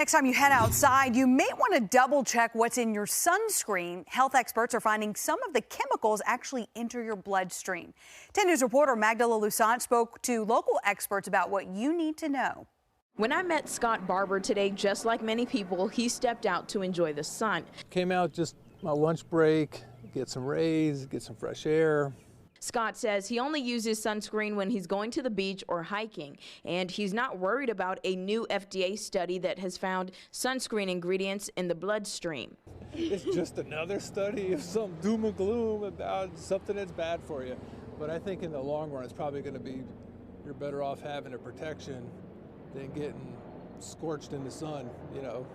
Next time you head outside, you may want to double check what's in your sunscreen. Health experts are finding some of the chemicals actually enter your bloodstream. 10 News reporter Magdala Lusant spoke to local experts about what you need to know. When I met Scott Barber today, just like many people, he stepped out to enjoy the sun. Came out just my lunch break, get some rays, get some fresh air. Scott says he only uses sunscreen when he's going to the beach or hiking, and he's not worried about a new FDA study that has found sunscreen ingredients in the bloodstream. It's just another study of some doom and gloom about something that's bad for you. But I think in the long run, it's probably going to be, you're better off having a protection than getting scorched in the sun, you know.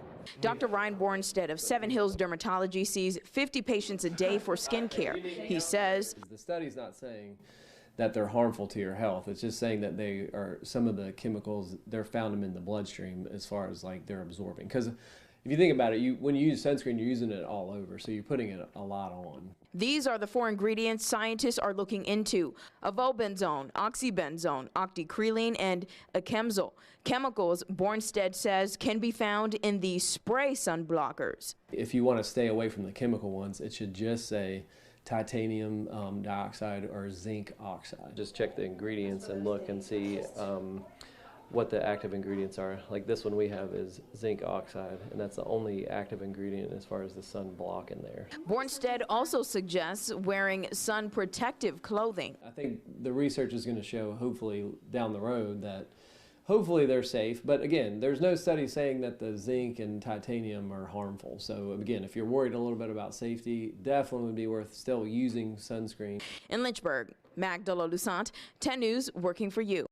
Dr. Ryan Bornstead of Seven Hills Dermatology sees 50 patients a day for skin care. He says the study's not saying that they're harmful to your health. It's just saying that they are, some of the chemicals, they're found them in the bloodstream as far as like they're absorbing. Because if you think about it, when you use sunscreen, you're using it all over, so you're putting it a lot on. These are the 4 ingredients scientists are looking into: avobenzone, oxybenzone, octocrylene, and akemzole. Chemicals, Bornstead says, can be found in the spray sun blockers. If you want to stay away from the chemical ones, it should just say titanium dioxide or zinc oxide. Just check the ingredients and look and see what the active ingredients are. Like this one we have is zinc oxide, and that's the only active ingredient as far as the sunblock in there. Bornstead also suggests wearing sun protective clothing. I think the research is going to show, hopefully down the road, that hopefully they're safe. But again, there's no study saying that the zinc and titanium are harmful. So again, if you're worried a little bit about safety, definitely would be worth still using sunscreen. In Lynchburg, Magdala Lusant, 10 News, working for you.